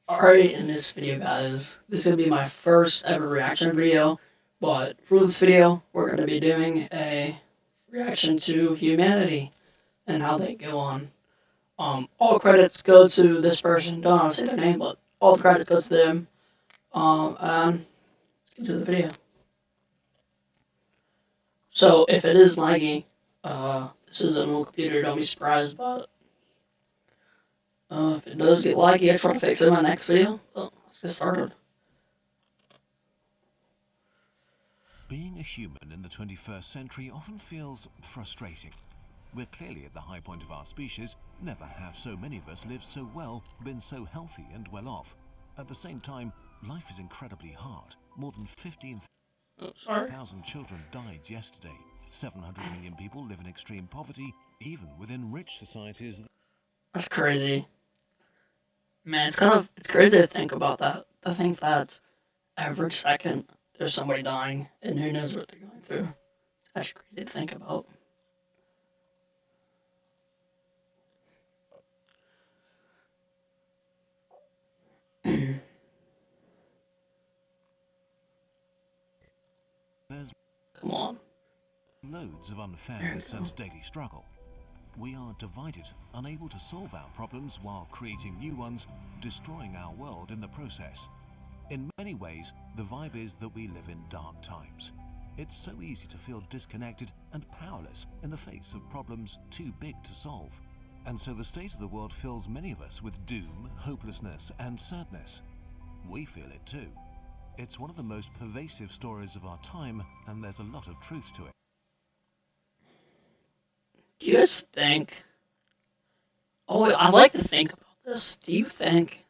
Alright, in this video, guys, this is going to be my first ever reaction video, but for this video, we're going to be doing a reaction to Humanity and how they go on. All credits go to this person, don't want to say their name, but all the credits go to them. And let's get to the video. So, if it is laggy, this is an old computer, don't be surprised, but if it does get laggy, I try to fix it in my next video. Well, let's get started. Being a human in the 21st century often feels frustrating. We're clearly at the high point of our species. Never have so many of us lived so well, been so healthy and well off. At the same time, life is incredibly hard. More than 15,000 children died yesterday. 700 million people live in extreme poverty, even within rich societies. That's crazy. Man, it's crazy to think about that. To think that every second there's somebody dying, and who knows what they're going through. That's crazy to think about. There's Come on. loads of unfairness and daily struggle. We are divided, unable to solve our problems while creating new ones, destroying our world in the process. In many ways, the vibe is that we live in dark times. It's so easy to feel disconnected and powerless in the face of problems too big to solve. And so the state of the world fills many of us with doom, hopelessness, and sadness. We feel it too. It's one of the most pervasive stories of our time, and there's a lot of truth to it. Do you guys think? Oh, I like to think about this. Do you think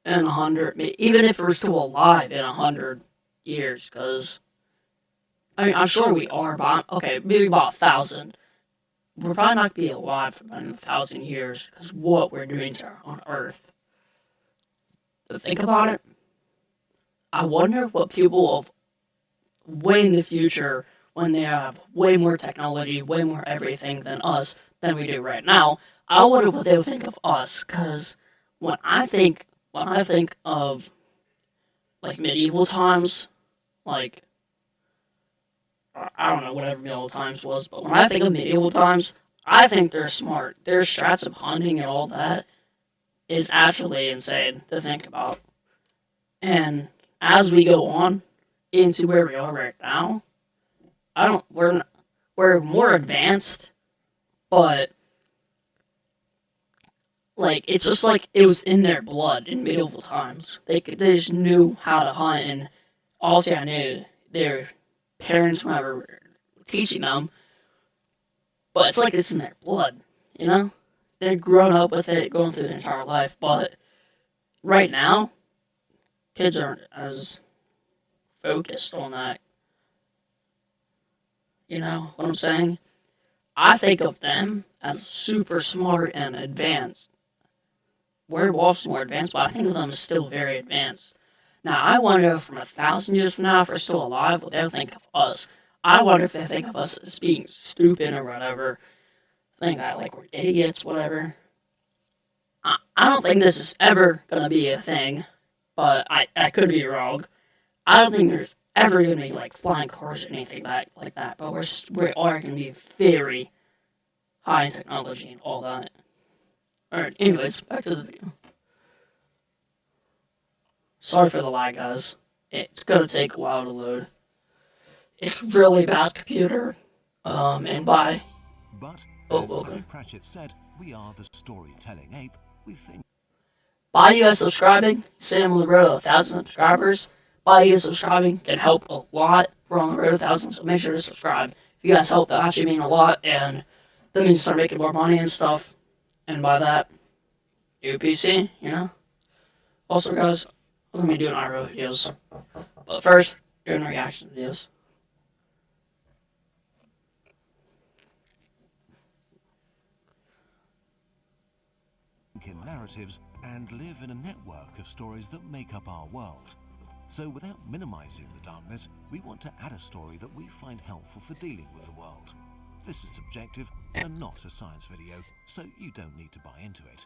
in 100, even if we're still alive in 100 years, because I mean, I'm sure we are, but okay, maybe about 1,000. We're probably not gonna be alive for about 1,000 years because what we're doing to on Earth. To think about it, I wonder what people of way in the future, when they have way more technology, way more everything than us than we do right now, I wonder what they would think of us. Because when I think of like medieval times, like I don't know whatever medieval times was, but when I think of medieval times, I think they're smart. Their strats of hunting and all that is actually insane to think about. And as we go on into where we are right now, I don't we're more advanced, but like it's just like it was in their blood in medieval times. They just knew how to hunt, and all they knew their parents were teaching them. But it's like it's in their blood, you know. They're grown up with it, going through their entire life. But right now, kids aren't as focused on that. You know what I'm saying? I think of them as super smart and advanced. Werewolves more advanced, but I think of them as still very advanced. Now, I wonder from 1,000 years from now, if we're still alive, what they'll think of us. I wonder if they think of us as being stupid or whatever. Think that, like, we're idiots, whatever. I don't think this is ever going to be a thing, but I could be wrong. I don't think there's ever going to be, like, flying cars or anything like that, but we are going to be very high in technology and all that. Alright, anyways, back to the video. Sorry for the lag, guys. It's gonna take a while to load. It's really bad computer. And bye. But, Oh, as okay. Terry Pratchett said, we are the storytelling ape. We think By you guys subscribing, say I'm on the road to 1,000 subscribers. By you guys subscribing can help a lot. We're on the road to 1,000, so make sure to subscribe. If you guys help, that actually mean a lot, and that means start making more money and stuff. And by that, new PC, you know? Also, guys, I'm gonna be doing IRL videos. But first, doing reaction videos. in narratives and live in a network of stories that make up our world. So without minimizing the darkness, we want to add a story that we find helpful for dealing with the world. This is subjective and not a science video, so you don't need to buy into it.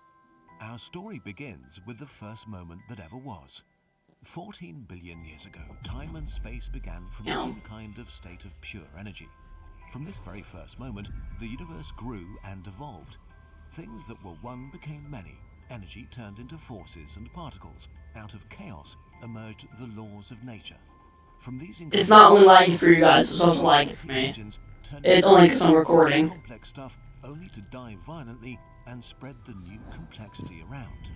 Our story begins with the first moment that ever was. 14 billion years ago, time and space began from Yeah. some kind of state of pure energy. From this very first moment, the universe grew and evolved. Things that were one became many. Energy turned into forces and particles. Out of chaos emerged the laws of nature. From these It's not only lagging for you guys, it's also lagging for me. It's only because I'm recording. Complex stuff only to die violently and spread the new complexity around.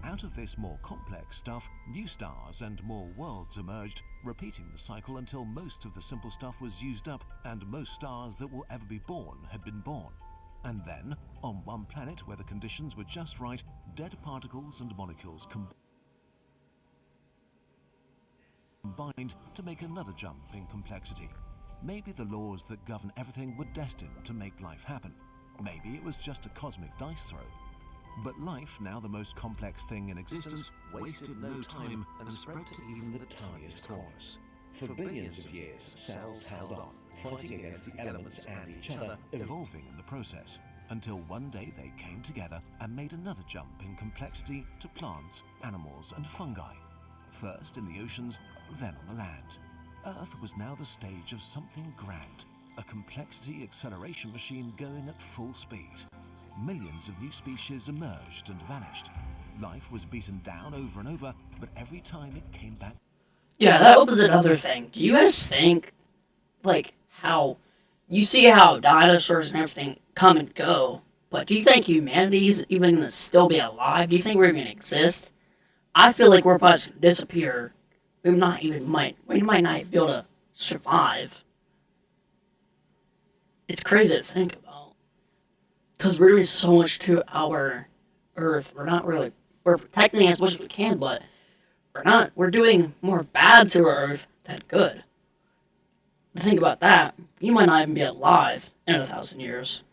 Out of this more complex stuff, new stars and more worlds emerged, repeating the cycle until most of the simple stuff was used up and most stars that will ever be born had been born. And then, on one planet where the conditions were just right, dead particles and molecules combined to make another jump in complexity. Maybe the laws that govern everything were destined to make life happen. Maybe it was just a cosmic dice throw. But life, now the most complex thing in existence, wasted no time and spread to even the tiniest corners. For billions of years, cells held on, fighting against the elements and each other, evolving in the process, until one day they came together and made another jump in complexity to plants, animals and fungi. First in the oceans, then on the land. Earth was now the stage of something grand, a complexity acceleration machine going at full speed. Millions of new species emerged and vanished. Life was beaten down over and over, but every time it came back. Yeah, that opens another thing. Do you guys think, like, how you see how dinosaurs and everything come and go, but do you think humanity's even gonna still be alive? Do you think we're even gonna exist? I feel like we're probably just gonna disappear. We might not even be able to survive. It's crazy to think about. Because we're doing so much to our Earth. We're protecting it as much as we can, but we're doing more bad to our Earth than good. Think about that. You might not even be alive in 1,000 years.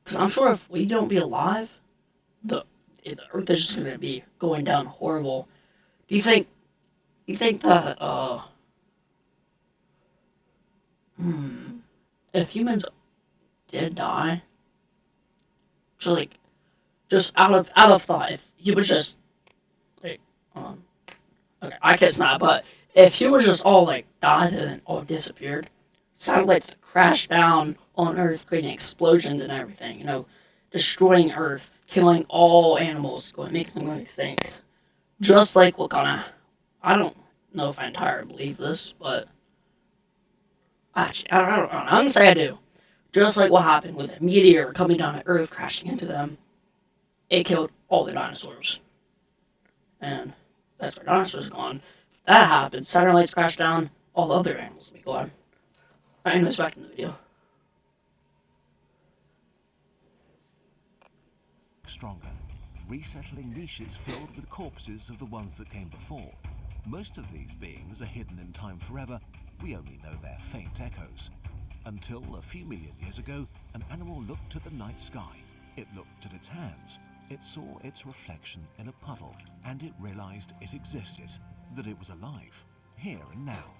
Because I'm sure if we don't be alive, the Earth is just going to be going down horrible. Do you think that, if humans did die, just out of thought, if humans just, like, okay, I guess not, but if humans just all, like, died and all disappeared, satellites crash down on Earth, creating explosions and everything, destroying Earth, killing all animals, making them extinct. Just like what I don't know if I entirely believe this, but actually, I don't know. I'm gonna say I do. Just like what happened with a meteor coming down at Earth, crashing into them, it killed all the dinosaurs. And that's where dinosaurs are gone. If that happens, satellites crash down, all the other animals will be gone. Anyways, back in the video. Stronger, resettling niches filled with corpses of the ones that came before. Most of these beings are hidden in time forever. We only know their faint echoes. Until a few million years ago, an animal looked at the night sky. It looked at its hands. It saw its reflection in a puddle, and it realized it existed, that it was alive, here and now.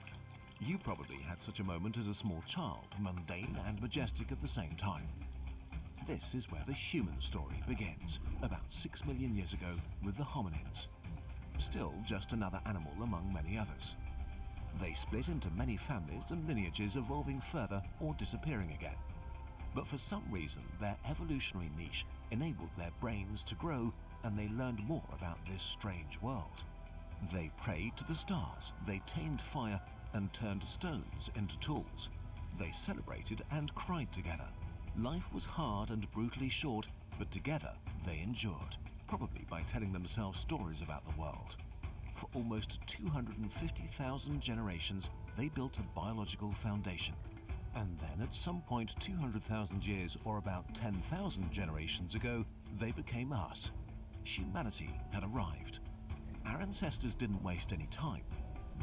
You probably had such a moment as a small child, mundane and majestic at the same time. This is where the human story begins, about 6 million years ago with the hominins. Still just another animal among many others. They split into many families and lineages, evolving further or disappearing again. But for some reason, their evolutionary niche enabled their brains to grow, and they learned more about this strange world. They prayed to the stars, they tamed fire and turned stones into tools. They celebrated and cried together. Life was hard and brutally short, but together they endured, probably by telling themselves stories about the world. For almost 250,000 generations, they built a biological foundation. And then at some point 200,000 years or about 10,000 generations ago, they became us. Humanity had arrived. Our ancestors didn't waste any time.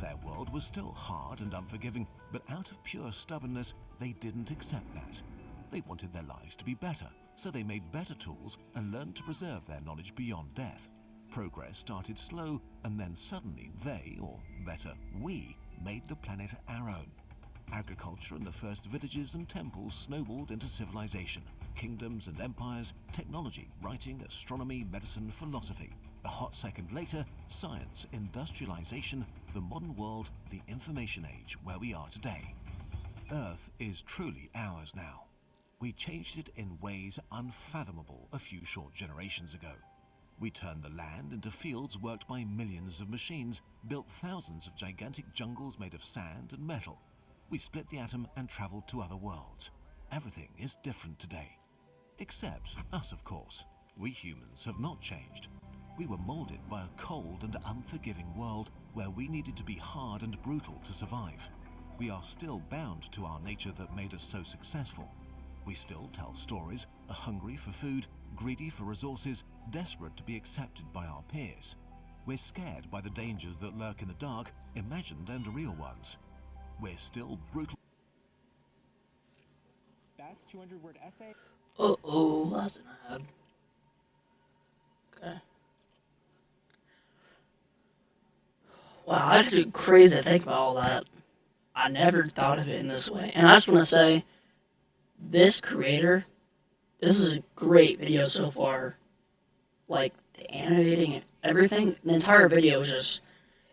Their world was still hard and unforgiving, but out of pure stubbornness, they didn't accept that. They wanted their lives to be better, so they made better tools and learned to preserve their knowledge beyond death. Progress started slow, and then suddenly they, or better, we, made the planet our own. Agriculture and the first villages and temples snowballed into civilization. Kingdoms and empires, technology, writing, astronomy, medicine, philosophy. A hot second later, science, industrialization, the modern world, the information age, where we are today. Earth is truly ours now. We changed it in ways unfathomable a few short generations ago. We turned the land into fields worked by millions of machines, built thousands of gigantic jungles made of sand and metal. We split the atom and traveled to other worlds. Everything is different today. Except us, of course. We humans have not changed. We were molded by a cold and unforgiving world where we needed to be hard and brutal to survive. We are still bound to our nature that made us so successful. We still tell stories, are hungry for food, greedy for resources, desperate to be accepted by our peers. We're scared by the dangers that lurk in the dark, imagined and real ones. We're still brutal. Best 200-word essay. Uh-oh, that's an ad. Okay. Wow, that's actually crazy to think about all that. I never thought of it in this way. And I just want to say, this creator, this is a great video so far. Like, the animating and everything, the entire video is just,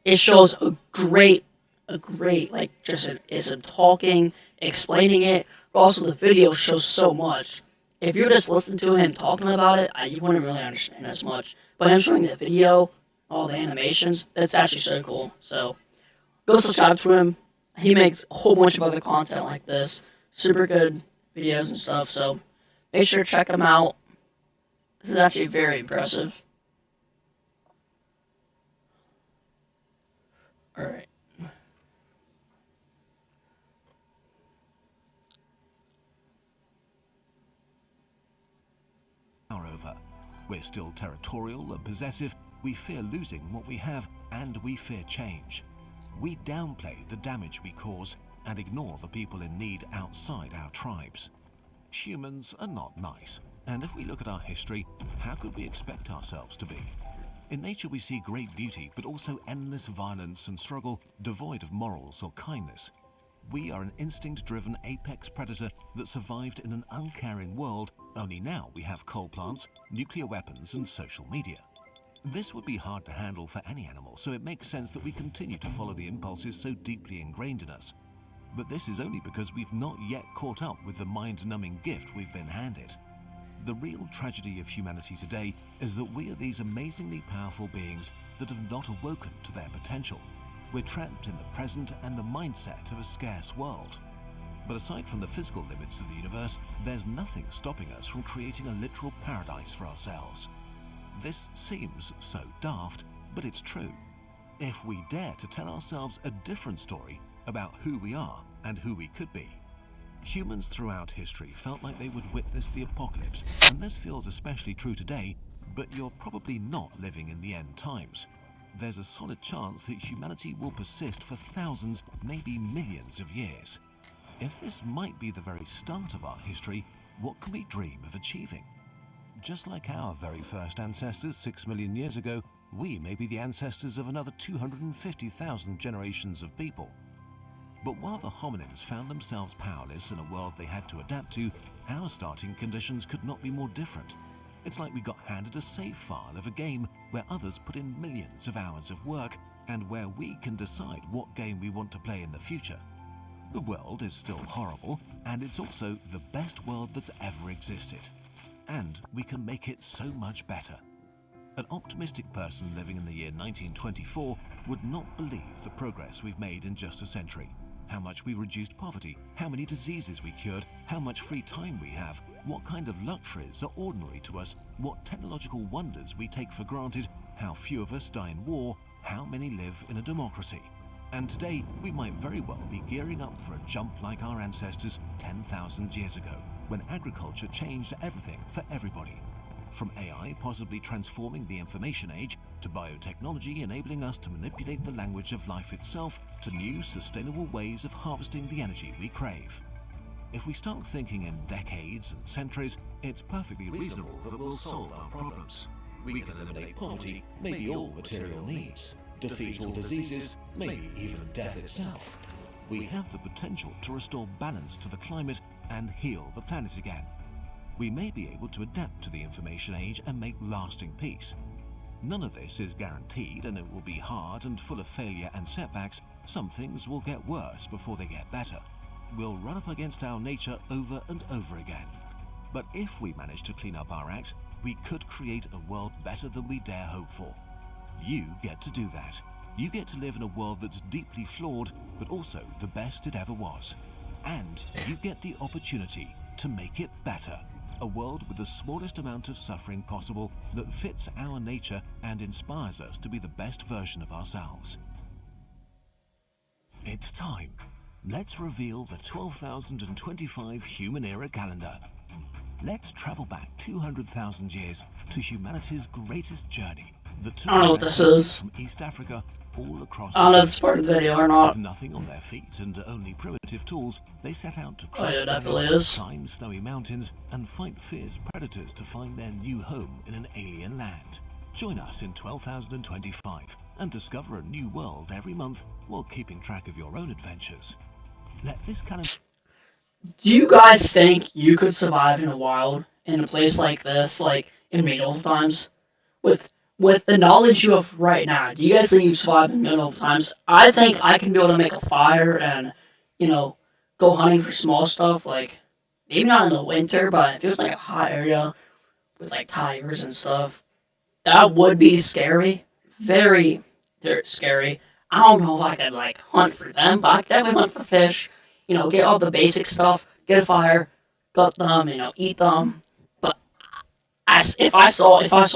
it shows a great, like, just it's him talking, explaining it, but also the video shows so much. If you just listen to him talking about it, you wouldn't really understand as much. But him showing the video, all the animations, that's actually so cool. So, go subscribe to him. He makes a whole bunch of other content like this. Super good videos and stuff, so make sure to check him out. This is actually very impressive. Alright. Over. We're still territorial and possessive. We fear losing what we have, and we fear change. We downplay the damage we cause and ignore the people in need outside our tribes. Humans are not nice, and if we look at our history, how could we expect ourselves to be? In nature we see great beauty, but also endless violence and struggle, devoid of morals or kindness. We are an instinct-driven apex predator that survived in an uncaring world, only now we have coal plants, nuclear weapons and social media. This would be hard to handle for any animal, so it makes sense that we continue to follow the impulses so deeply ingrained in us. But this is only because we've not yet caught up with the mind-numbing gift we've been handed. The real tragedy of humanity today is that we are these amazingly powerful beings that have not awoken to their potential. We're trapped in the present and the mindset of a scarce world. But aside from the physical limits of the universe, there's nothing stopping us from creating a literal paradise for ourselves. This seems so daft, but it's true. If we dare to tell ourselves a different story about who we are and who we could be. Humans throughout history felt like they would witness the apocalypse, and this feels especially true today, but you're probably not living in the end times. There's a solid chance that humanity will persist for thousands, maybe millions of years. If this might be the very start of our history, what can we dream of achieving? Just like our very first ancestors 6 million years ago, we may be the ancestors of another 250,000 generations of people. But while the hominins found themselves powerless in a world they had to adapt to, our starting conditions could not be more different. It's like we got handed a save file of a game where others put in millions of hours of work and where we can decide what game we want to play in the future. The world is still horrible, and it's also the best world that's ever existed. And we can make it so much better. An optimistic person living in the year 1924 would not believe the progress we've made in just a century. How much we reduced poverty, how many diseases we cured, how much free time we have, what kind of luxuries are ordinary to us, what technological wonders we take for granted, how few of us die in war, how many live in a democracy. And today, we might very well be gearing up for a jump like our ancestors 10,000 years ago, when agriculture changed everything for everybody. From AI possibly transforming the information age, to biotechnology enabling us to manipulate the language of life itself, to new, sustainable ways of harvesting the energy we crave. If we start thinking in decades and centuries, it's perfectly reasonable that we'll solve our problems. We can eliminate poverty, maybe all material needs, defeat all diseases, maybe even death itself. we have the potential to restore balance to the climate and heal the planet again. We may be able to adapt to the information age and make lasting peace. None of this is guaranteed, and it will be hard and full of failure and setbacks. Some things will get worse before they get better. We'll run up against our nature over and over again. But if we manage to clean up our act, we could create a world better than we dare hope for. You get to do that. You get to live in a world that's deeply flawed, but also the best it ever was. And you get the opportunity to make it better. A world with the smallest amount of suffering possible that fits our nature and inspires us to be the best version of ourselves. It's time. Let's reveal the 12,025 Human Era calendar. Let's travel back 200,000 years to humanity's greatest journey. The two I don't know what this is. from East Africa all across I don't know if it's part of the video or not. With nothing on their feet and only primitive tools, they set out to Oh yeah, cross definitely rivers, is. climb snowy mountains, and fight fierce predators to find their new home in an alien land. Join us in 12,025 and discover a new world every month while keeping track of your own adventures. Let this calendar... Do you guys think you could survive in the wild in a place like this, like in medieval times, with the knowledge you have right now? Do you guys think you could survive in medieval times? I think I can be able to make a fire and, you know, go hunting for small stuff, like maybe not in the winter, but if it was like a hot area with like tigers and stuff, that would be scary. Very, very scary. I don't know if I could like hunt for them, but I could definitely hunt for fish. You know, get all the basic stuff, get a fire, gut them, you know, eat them. But if I saw if there's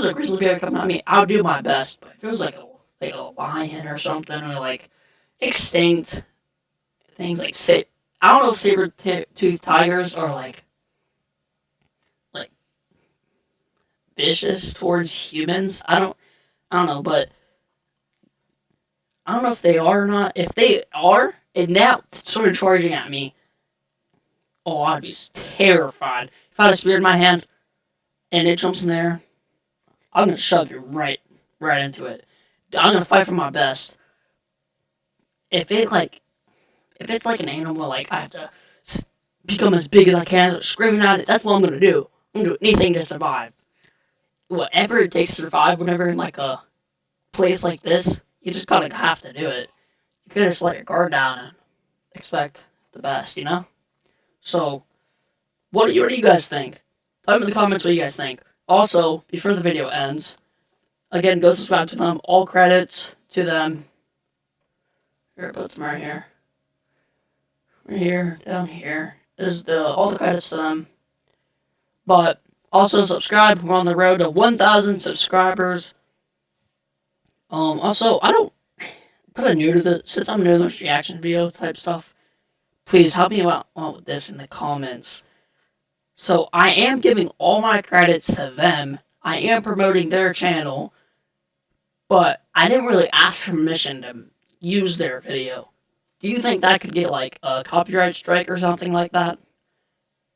a grizzly bear coming at me, I would do my best. But if it was like a lion or something, or like extinct things like I don't know if saber-toothed tigers are like vicious towards humans. I don't know, but I don't know if they are or not. If they are, and now sort of charging at me, oh, I'd be terrified. If I had a spear in my hand and it jumps in there, I'm gonna shove you right into it. I'm gonna fight for my best. If it's like an animal, like I have to become as big as I can, screaming at it. That's what I'm gonna do. I'm gonna do anything to survive. Whatever it takes to survive, whenever in like a place like this, you just kind of have to do it. You can't just let your guard down and expect the best, you know? So, what do you guys think? Type in the comments what you guys think. Also, before the video ends, again, go subscribe to them. All credits to them. Here, put them right here. Right here, down here. Is all the credits to them. But also subscribe. We're on the road to 1,000 subscribers. Also, I don't put a new to the since I'm new to this reaction video type stuff. Please help me out with this in the comments. So I am giving all my credits to them. I am promoting their channel, but I didn't really ask for permission to use their video. Do you think that could get like a copyright strike or something like that?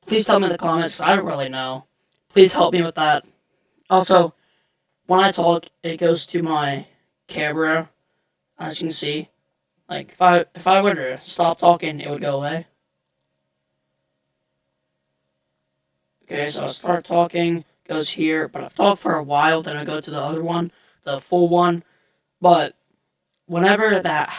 Please tell me in the comments. I don't really know. Please help me with that. Also, when I talk, it goes to my camera, as you can see. Like if I were to stop talking, it would go away. Okay, so I start talking, goes here, but I've talked for a while, then I go to the other one, the full one. But whenever that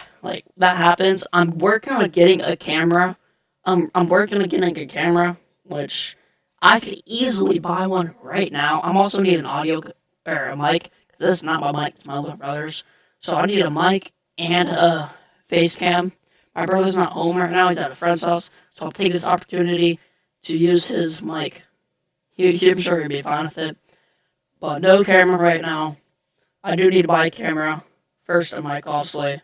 happens, I'm working on getting a camera. I'm working on getting a camera, which I could easily buy one right now. I'm also need an audio or a mic. This is not my mic, it's my little brother's. So I need a mic and a face cam. My brother's not home right now, he's at a friend's house, so I'll take this opportunity to use his mic. I'm sure he'll be fine with it. But no camera right now. I do need to buy a camera. First a mic, obviously.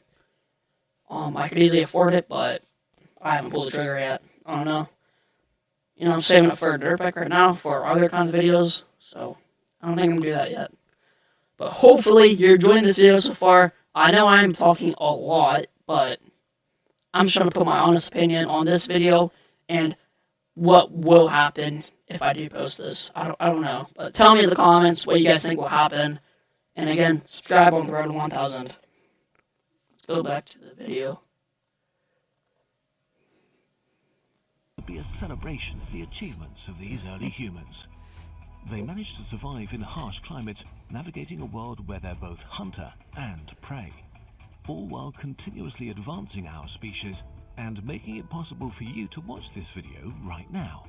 I could easily afford it, but I haven't pulled the trigger yet. I don't know. You know, I'm saving it for a dirt bike right now for other kind of videos, so I don't think I'm gonna do that yet. But hopefully you're enjoying this video so far. I know I'm talking a lot, but I'm just trying to put my honest opinion on this video and what will happen if I do post this. I don't know. But tell me in the comments what you guys think will happen And again, subscribe on the road to 1,000. Let's go back to the video. Be a celebration of the achievements of these early humans. They managed to survive in harsh climates, navigating a world where they're both hunter and prey, all while continuously advancing our species and making it possible for you to watch this video right now.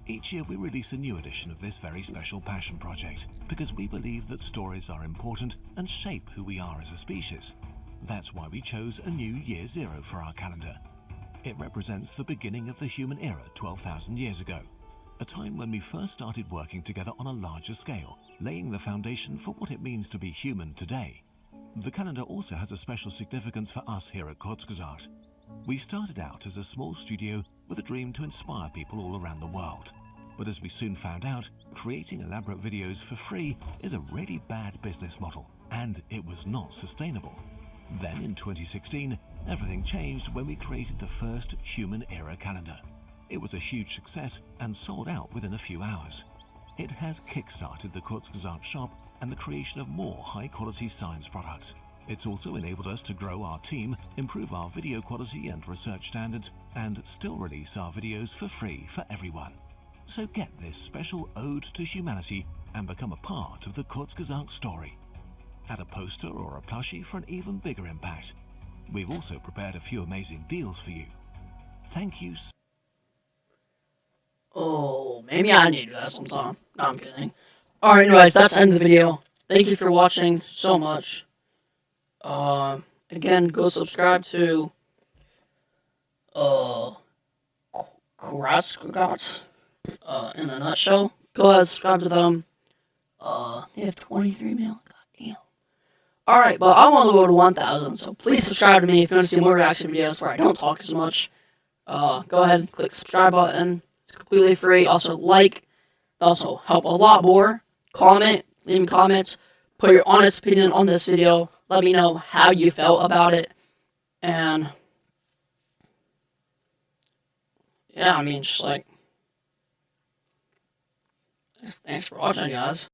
Each year we release a new edition of this very special passion project because we believe that stories are important and shape who we are as a species. That's why we chose a new Year Zero for our calendar. It represents the beginning of the human era 12,000 years ago, a time when we first started working together on a larger scale, laying the foundation for what it means to be human today. The calendar also has a special significance for us here at Kurzgesagt. We started out as a small studio with a dream to inspire people all around the world. But as we soon found out, creating elaborate videos for free is a really bad business model, and it was not sustainable. Then in 2016, everything changed when we created the first human-era calendar. It was a huge success and sold out within a few hours. It has kickstarted the Kurzgesagt shop and the creation of more high-quality science products. It's also enabled us to grow our team, improve our video quality and research standards, and still release our videos for free for everyone. So get this special ode to humanity and become a part of the Kurzgesagt story. Add a poster or a plushie for an even bigger impact. We've also prepared a few amazing deals for you. Thank you. Oh, maybe I need to do that sometime. No, I'm kidding. Alright, anyways, that's the end of the video. Thank you for watching so much. Again, go subscribe to, Kurzgesagt, in a nutshell. Go ahead, subscribe to them. They have 23 million. Goddamn. Alright, but I want to go to 1,000, so please subscribe to me if you want to see more reaction videos where I don't talk as much. Go ahead and click the subscribe button. It's completely free. Also, also help a lot more. Comment, leave me comments, put your honest opinion on this video. Let me know how you felt about it. And yeah, I mean, just like, thanks for watching, guys.